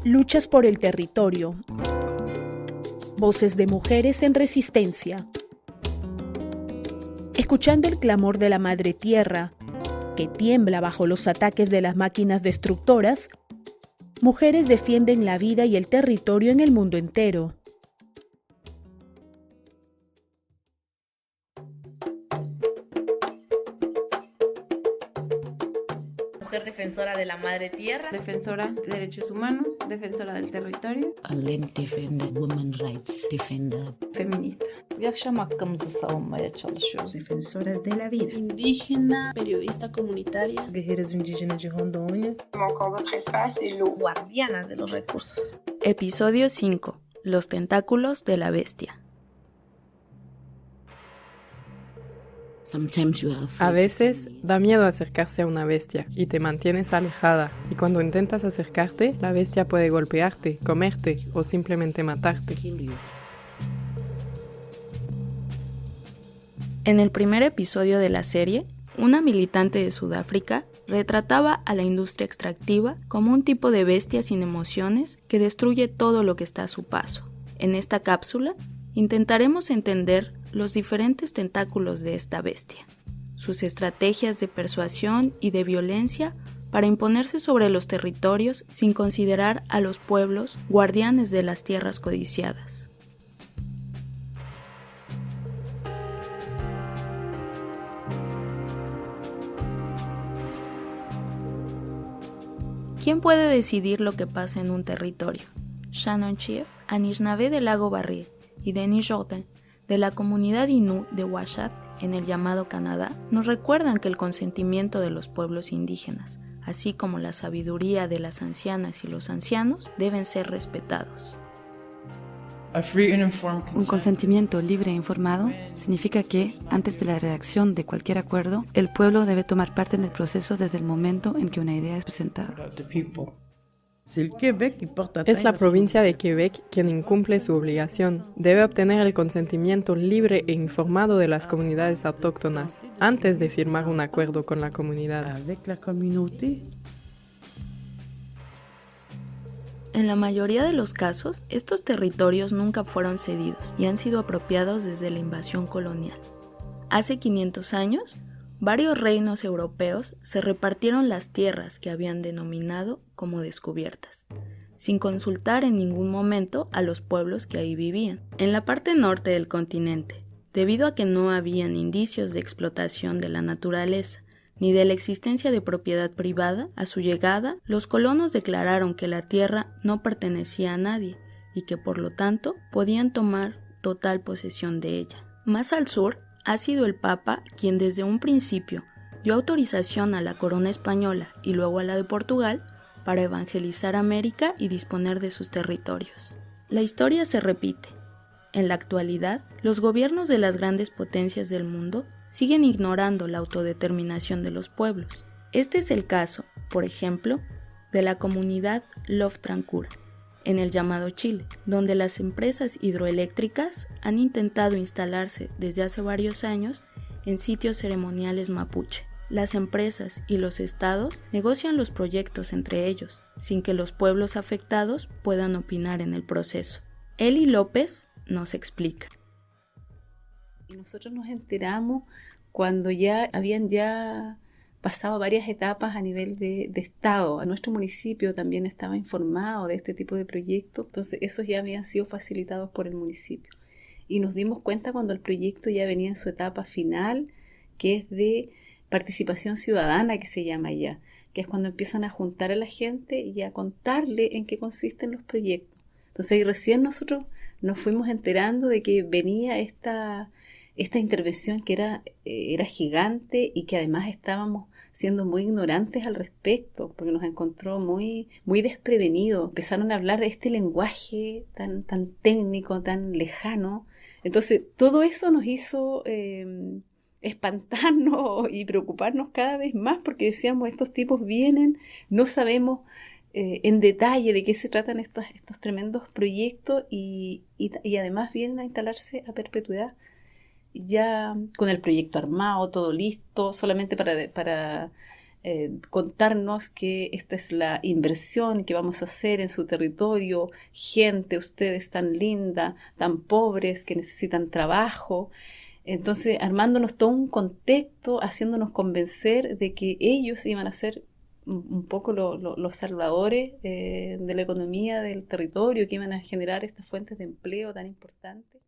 Luchas por el territorio. Voces de mujeres en resistencia. Escuchando el clamor de la madre tierra, que tiembla bajo los ataques de las máquinas destructoras, mujeres defienden la vida y el territorio en el mundo entero. Mujer defensora de la madre tierra, defensora de derechos humanos, defensora del territorio, defender women rights, defender feminista. Akşam hakkımızı savunmaya çalışıyoruz. Defensora de la vida. Indígena, periodista comunitaria. Guerreiras indígenas de Rondônia. guardianas de los recursos. Episodio 5. Los tentáculos de la bestia. A veces da miedo acercarse a una bestia y te mantienes alejada, y cuando intentas acercarte, la bestia puede golpearte, comerte o simplemente matarte. En el primer episodio de la serie, una militante de Sudáfrica retrataba a la industria extractiva como un tipo de bestia sin emociones que destruye todo lo que está a su paso. En esta cápsula, intentaremos entender los diferentes tentáculos de esta bestia, sus estrategias de persuasión y de violencia para imponerse sobre los territorios sin considerar a los pueblos guardianes de las tierras codiciadas. ¿Quién puede decidir lo que pasa en un territorio? Shannon Chief, Anishinaabe del lago Barrier, y Denis Jourdain, de la comunidad Innu de Uashat, en el llamado Canadá, nos recuerdan que el consentimiento de los pueblos indígenas, así como la sabiduría de las ancianas y los ancianos, deben ser respetados. Un consentimiento libre e informado significa que, antes de la redacción de cualquier acuerdo, el pueblo debe tomar parte en el proceso desde el momento en que una idea es presentada. Es la provincia de Quebec quien incumple su obligación. Debe obtener el consentimiento libre e informado de las comunidades autóctonas antes de firmar un acuerdo con la comunidad. En la mayoría de los casos, estos territorios nunca fueron cedidos y han sido apropiados desde la invasión colonial. Hace 500 años, varios reinos europeos se repartieron las tierras que habían denominado como descubiertas, sin consultar en ningún momento a los pueblos que ahí vivían. En la parte norte del continente, debido a que no habían indicios de explotación de la naturaleza, ni de la existencia de propiedad privada, a su llegada, los colonos declararon que la tierra no pertenecía a nadie y que por lo tanto podían tomar total posesión de ella. Más al sur, ha sido el Papa quien desde un principio dio autorización a la corona española y luego a la de Portugal para evangelizar América y disponer de sus territorios. La historia se repite. En la actualidad, los gobiernos de las grandes potencias del mundo siguen ignorando la autodeterminación de los pueblos. Este es el caso, por ejemplo, de la comunidad Love Trancura, en el llamado Chile, donde las empresas hidroeléctricas han intentado instalarse desde hace varios años en sitios ceremoniales mapuche. Las empresas y los estados negocian los proyectos entre ellos, sin que los pueblos afectados puedan opinar en el proceso. Eli López nos explica. Y nosotros nos enteramos cuando ya habían pasado varias etapas a nivel de Estado. A nuestro municipio también estaba informado de este tipo de proyectos, entonces esos ya habían sido facilitados por el municipio. Y nos dimos cuenta cuando el proyecto ya venía en su etapa final, que es de participación ciudadana, que se llama ya, que es cuando empiezan a juntar a la gente y a contarle en qué consisten los proyectos. Entonces ahí recién nosotros nos fuimos enterando de que venía esta intervención que era gigante y que además estábamos siendo muy ignorantes al respecto, porque nos encontró muy, muy desprevenidos. Empezaron a hablar de este lenguaje tan técnico, tan lejano. Entonces todo eso nos hizo espantarnos y preocuparnos cada vez más, porque decíamos, estos tipos vienen, no sabemos en detalle de qué se tratan estos tremendos proyectos y además vienen a instalarse a perpetuidad, ya con el proyecto armado, todo listo, solamente para contarnos que esta es la inversión que vamos a hacer en su territorio, gente, ustedes tan linda, tan pobres, que necesitan trabajo. Entonces, armándonos todo un contexto, haciéndonos convencer de que ellos iban a ser un poco los salvadores de la economía del territorio, que iban a generar estas fuentes de empleo tan importantes.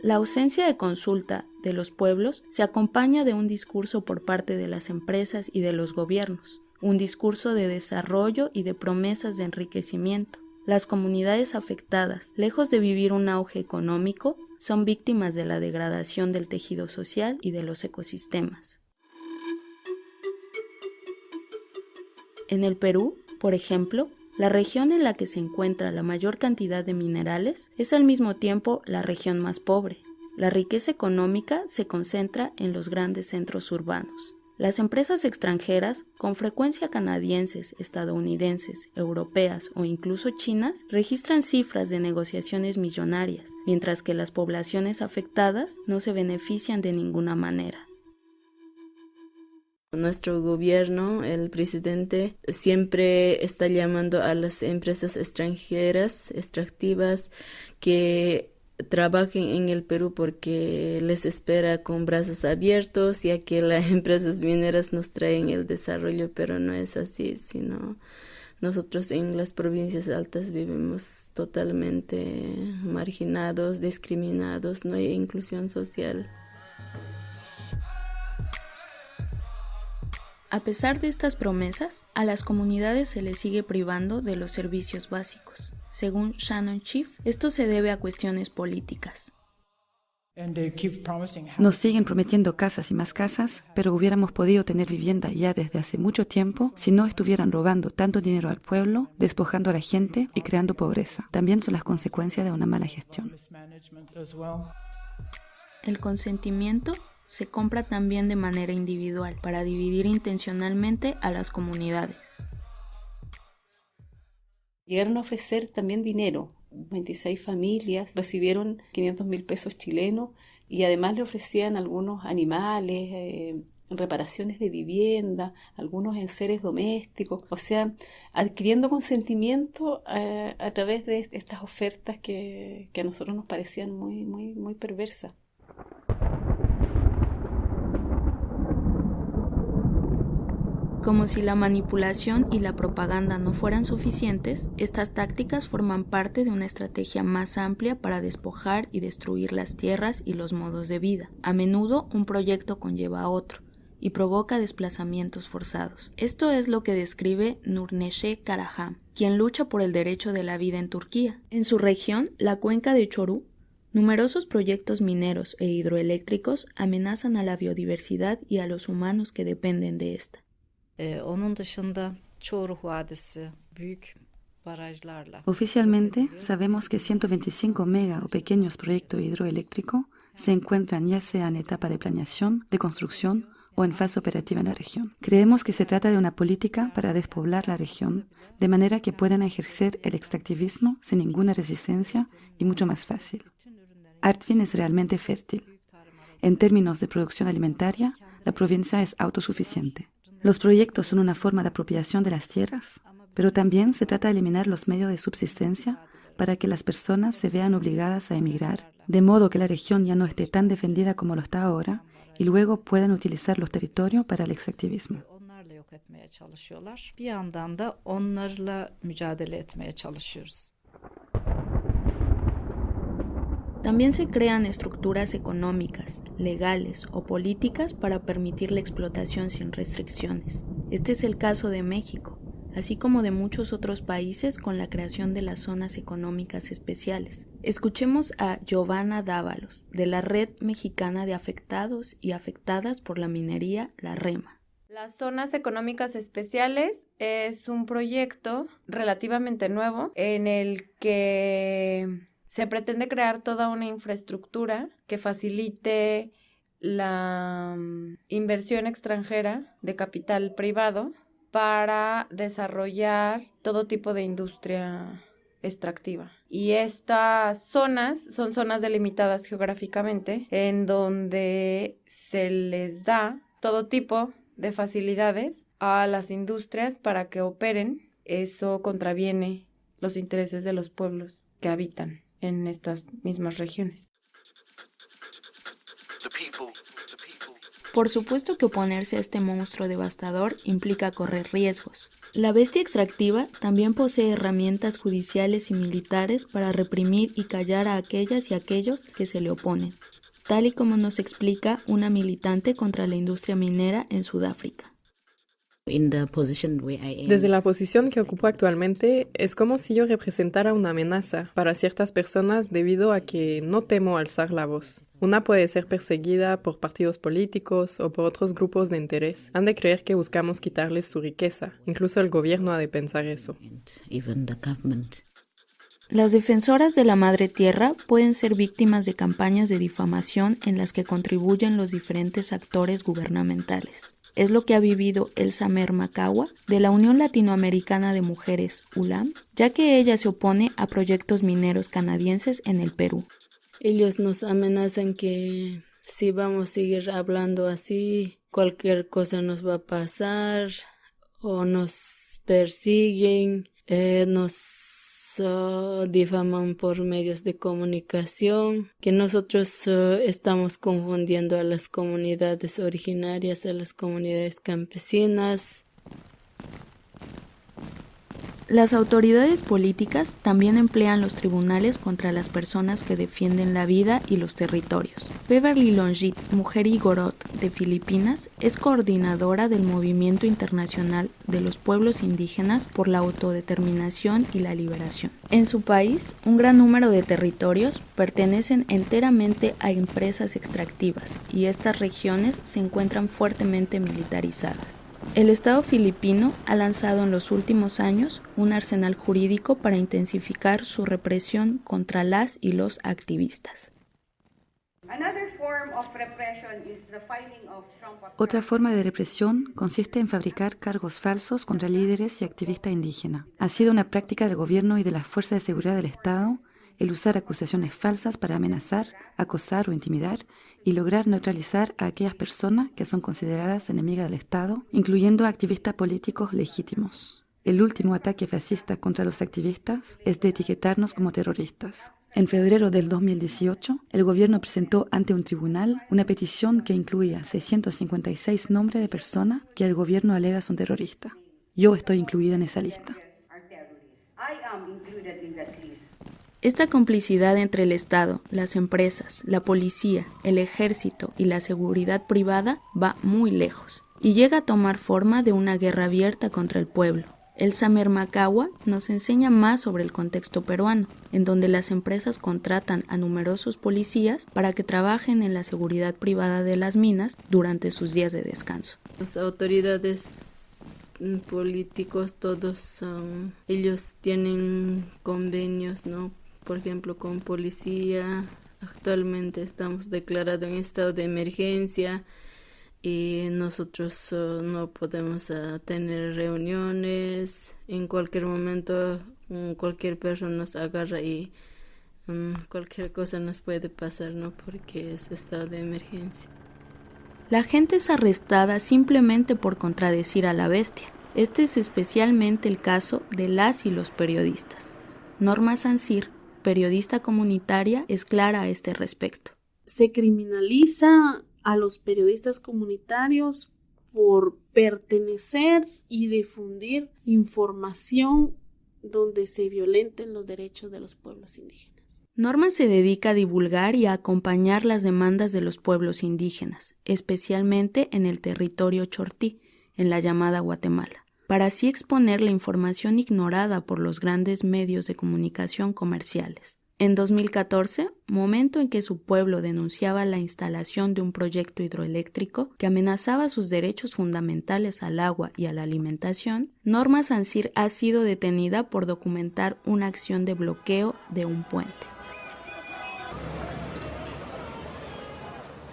La ausencia de consulta de los pueblos se acompaña de un discurso por parte de las empresas y de los gobiernos, un discurso de desarrollo y de promesas de enriquecimiento. Las comunidades afectadas, lejos de vivir un auge económico, son víctimas de la degradación del tejido social y de los ecosistemas. En el Perú, por ejemplo, la región en la que se encuentra la mayor cantidad de minerales es al mismo tiempo la región más pobre. La riqueza económica se concentra en los grandes centros urbanos. Las empresas extranjeras, con frecuencia canadienses, estadounidenses, europeas o incluso chinas, registran cifras de negociaciones millonarias, mientras que las poblaciones afectadas no se benefician de ninguna manera. Nuestro gobierno, el presidente, siempre está llamando a las empresas extranjeras, extractivas, que trabajen en el Perú porque les espera con brazos abiertos, ya que las empresas mineras nos traen el desarrollo, pero no es así, sino nosotros en las provincias altas vivimos totalmente marginados, discriminados, no hay inclusión social. A pesar de estas promesas, a las comunidades se les sigue privando de los servicios básicos. Según Shannon Chief, esto se debe a cuestiones políticas. Nos siguen prometiendo casas y más casas, pero hubiéramos podido tener vivienda ya desde hace mucho tiempo si no estuvieran robando tanto dinero al pueblo, despojando a la gente y creando pobreza. También son las consecuencias de una mala gestión. El consentimiento se compra también de manera individual para dividir intencionalmente a las comunidades. Llegaron a ofrecer también dinero. 26 familias recibieron 500.000 pesos chilenos y además le ofrecían algunos animales, reparaciones de vivienda, algunos enseres domésticos, o sea, adquiriendo consentimiento a través de estas ofertas que a nosotros nos parecían muy perversas. Como si la manipulación y la propaganda no fueran suficientes, estas tácticas forman parte de una estrategia más amplia para despojar y destruir las tierras y los modos de vida. A menudo un proyecto conlleva a otro y provoca desplazamientos forzados. Esto es lo que describe Nurneşe Karahan, quien lucha por el derecho de la vida en Turquía. En su región, la cuenca de Çoruh, numerosos proyectos mineros e hidroeléctricos amenazan a la biodiversidad y a los humanos que dependen de esta. Oficialmente, sabemos que 125 mega o pequeños proyectos hidroeléctricos se encuentran ya sea en etapa de planeación, de construcción o en fase operativa en la región. Creemos que se trata de una política para despoblar la región, de manera que puedan ejercer el extractivismo sin ninguna resistencia y mucho más fácil. Artvin es realmente fértil. En términos de producción alimentaria, la provincia es autosuficiente. Los proyectos son una forma de apropiación de las tierras, pero también se trata de eliminar los medios de subsistencia para que las personas se vean obligadas a emigrar, de modo que la región ya no esté tan defendida como lo está ahora y luego puedan utilizar los territorios para el extractivismo. También se crean estructuras económicas, legales o políticas para permitir la explotación sin restricciones. Este es el caso de México, así como de muchos otros países con la creación de las zonas económicas especiales. Escuchemos a Giovanna Dávalos, de la Red Mexicana de Afectados y Afectadas por la Minería, la REMA. Las zonas económicas especiales es un proyecto relativamente nuevo en el que se pretende crear toda una infraestructura que facilite la inversión extranjera de capital privado para desarrollar todo tipo de industria extractiva. Y estas zonas son zonas delimitadas geográficamente en donde se les da todo tipo de facilidades a las industrias para que operen. Eso contraviene los intereses de los pueblos que habitan en estas mismas regiones. Por supuesto que oponerse a este monstruo devastador implica correr riesgos. La bestia extractiva también posee herramientas judiciales y militares para reprimir y callar a aquellas y aquellos que se le oponen, tal y como nos explica una militante contra la industria minera en Sudáfrica. Desde la posición que ocupo actualmente, es como si yo representara una amenaza para ciertas personas debido a que no temo alzar la voz. Una puede ser perseguida por partidos políticos o por otros grupos de interés. Han de creer que buscamos quitarles su riqueza. Incluso el gobierno ha de pensar eso. Las defensoras de la madre tierra pueden ser víctimas de campañas de difamación en las que contribuyen los diferentes actores gubernamentales. Es lo que ha vivido Elsa Mermakawa de la Unión Latinoamericana de Mujeres, ULAM, ya que ella se opone a proyectos mineros canadienses en el Perú. Ellos nos amenazan que si vamos a seguir hablando así, cualquier cosa nos va a pasar o nos persiguen, nos difaman por medios de comunicación, que nosotros estamos confundiendo a las comunidades originarias, a las comunidades campesinas. Las autoridades políticas también emplean los tribunales contra las personas que defienden la vida y los territorios. Beverly Longit, mujer Igorot de Filipinas, es coordinadora del Movimiento Internacional de los Pueblos Indígenas por la Autodeterminación y la Liberación. En su país, un gran número de territorios pertenecen enteramente a empresas extractivas y estas regiones se encuentran fuertemente militarizadas. El Estado filipino ha lanzado en los últimos años un arsenal jurídico para intensificar su represión contra las y los activistas. Otra forma de represión consiste en fabricar cargos falsos contra líderes y activistas indígenas. Ha sido una práctica del gobierno y de las fuerzas de seguridad del Estado el usar acusaciones falsas para amenazar, acosar o intimidar y lograr neutralizar a aquellas personas que son consideradas enemigas del Estado, incluyendo a activistas políticos legítimos. El último ataque fascista contra los activistas es de etiquetarnos como terroristas. En febrero del 2018, el gobierno presentó ante un tribunal una petición que incluía 656 nombres de personas que el gobierno alega son terroristas. Yo estoy incluida en esa lista. Esta complicidad entre el Estado, las empresas, la policía, el ejército y la seguridad privada va muy lejos y llega a tomar forma de una guerra abierta contra el pueblo. Elsa Mermakawa nos enseña más sobre el contexto peruano, en donde las empresas contratan a numerosos policías para que trabajen en la seguridad privada de las minas durante sus días de descanso. Las autoridades políticos, todos ellos tienen convenios, ¿no? Por ejemplo, con policía. Actualmente estamos declarados en estado de emergencia y nosotros no podemos tener reuniones. En cualquier momento cualquier persona nos agarra y cualquier cosa nos puede pasar, ¿no? Porque es estado de emergencia. La gente es arrestada simplemente por contradecir a la bestia. Este es especialmente el caso de las y los periodistas. Norma Sancir, periodista comunitaria, es clara a este respecto. Se criminaliza a los periodistas comunitarios por pertenecer y difundir información donde se violenten los derechos de los pueblos indígenas. Norma se dedica a divulgar y a acompañar las demandas de los pueblos indígenas, especialmente en el territorio chortí, en la llamada Guatemala, para así exponer la información ignorada por los grandes medios de comunicación comerciales. En 2014, momento en que su pueblo denunciaba la instalación de un proyecto hidroeléctrico que amenazaba sus derechos fundamentales al agua y a la alimentación, Norma Sancir ha sido detenida por documentar una acción de bloqueo de un puente.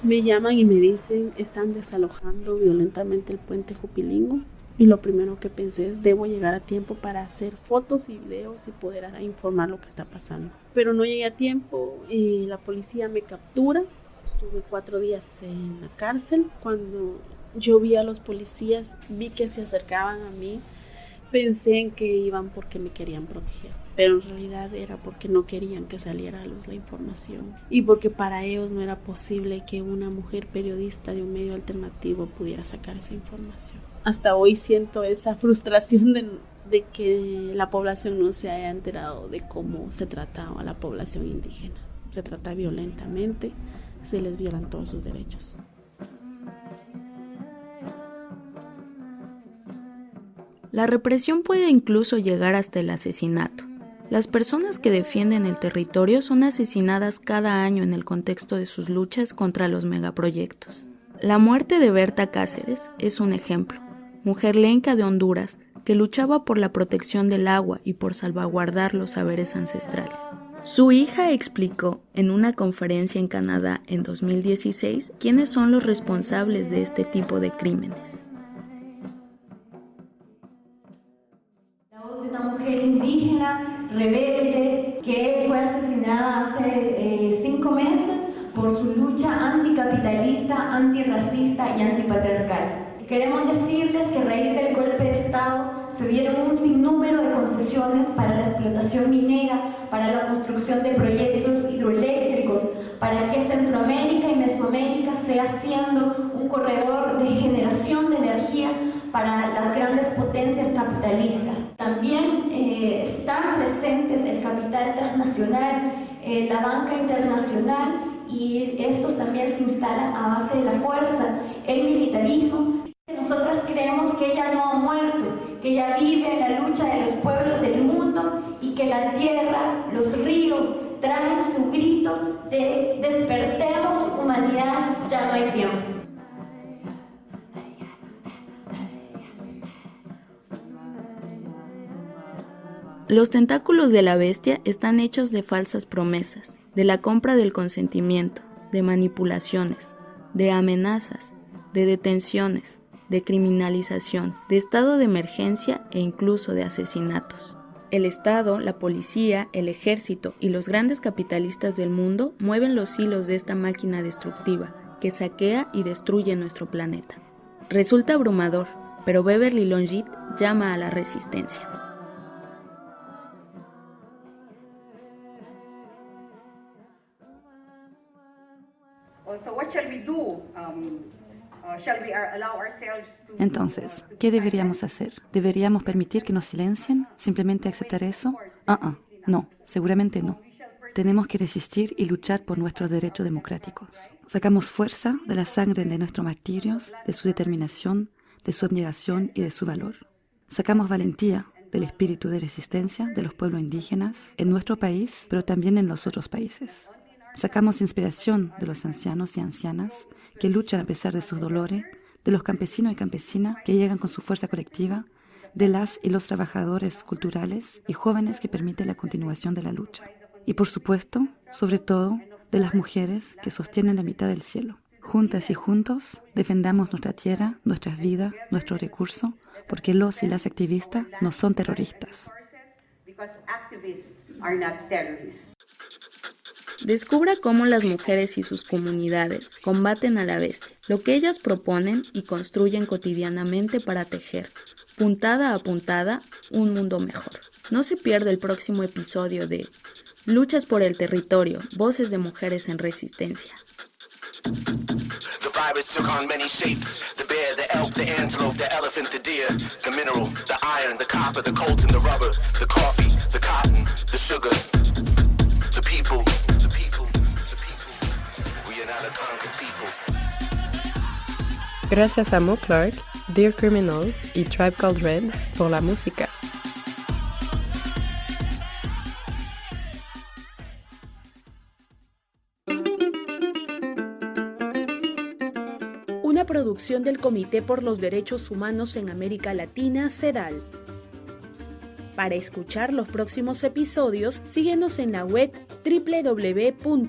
Me llaman y me dicen, están desalojando violentamente el puente Jupilingo. Y lo primero que pensé es, debo llegar a tiempo para hacer fotos y videos y poder informar lo que está pasando. Pero no llegué a tiempo y la policía me captura. Estuve 4 días en la cárcel. Cuando yo vi a los policías, vi que se acercaban a mí. Pensé en que iban porque me querían proteger, pero en realidad era porque no querían que saliera a luz la información y porque para ellos no era posible que una mujer periodista de un medio alternativo pudiera sacar esa información. Hasta hoy siento esa frustración de que la población no se haya enterado de cómo se trata a la población indígena. Se trata violentamente, se les violan todos sus derechos. La represión puede incluso llegar hasta el asesinato. Las personas que defienden el territorio son asesinadas cada año en el contexto de sus luchas contra los megaproyectos. La muerte de Berta Cáceres es un ejemplo, mujer lenca de Honduras que luchaba por la protección del agua y por salvaguardar los saberes ancestrales. Su hija explicó en una conferencia en Canadá en 2016 quiénes son los responsables de este tipo de crímenes. Una mujer indígena, rebelde, que fue asesinada hace 5 meses por su lucha anticapitalista, antirracista y antipatriarcal. Queremos decirles que a raíz del golpe de Estado se dieron un sinnúmero de concesiones para la explotación minera, para la construcción de proyectos hidroeléctricos, para que Centroamérica y Mesoamérica sea siendo un corredor de generación de energía para las grandes potencias capitalistas. También están presentes el capital transnacional, la banca internacional, y estos también se instalan a base de la fuerza, el militarismo. Nosotras creemos que ella no ha muerto, que ella vive en la lucha de los pueblos del mundo y que la tierra, los ríos traen su grito de despertemos humanidad, ya no hay tiempo. Los tentáculos de la bestia están hechos de falsas promesas, de la compra del consentimiento, de manipulaciones, de amenazas, de detenciones, de criminalización, de estado de emergencia e incluso de asesinatos. El Estado, la policía, el ejército y los grandes capitalistas del mundo mueven los hilos de esta máquina destructiva que saquea y destruye nuestro planeta. Resulta abrumador, pero Beverly Longit llama a la resistencia. Entonces, ¿qué deberíamos hacer? ¿Deberíamos permitir que nos silencien? ¿Simplemente aceptar eso? No, seguramente no. Tenemos que resistir y luchar por nuestros derechos democráticos. Sacamos fuerza de la sangre de nuestros martirios, de su determinación, de su abnegación y de su valor. Sacamos valentía del espíritu de resistencia de los pueblos indígenas en nuestro país, pero también en los otros países. Sacamos inspiración de los ancianos y ancianas que luchan a pesar de sus dolores, de los campesinos y campesinas que llegan con su fuerza colectiva, de las y los trabajadores culturales y jóvenes que permiten la continuación de la lucha. Y por supuesto, sobre todo, de las mujeres que sostienen la mitad del cielo. Juntas y juntos, defendamos nuestra tierra, nuestras vidas, nuestros recursos, porque los y las activistas no son terroristas. Descubra cómo las mujeres y sus comunidades combaten a la bestia, lo que ellas proponen y construyen cotidianamente para tejer, puntada a puntada, un mundo mejor. No se pierda el próximo episodio de Luchas por el Territorio, Voces de Mujeres en Resistencia. The virus took on many shapes. The bear, the elk, the antelope, the elephant, the deer, the mineral, the iron, the copper, the coltan, the rubber, the coffee, the cotton, the sugar, the people. We are not a conquered people. Gracias a Mo Clark, Dear Criminals y Tribe Called Red por la música. Una producción del Comité por los Derechos Humanos en América Latina, CEDAL. Para escuchar los próximos episodios, síguenos en la web www.cdhal.org.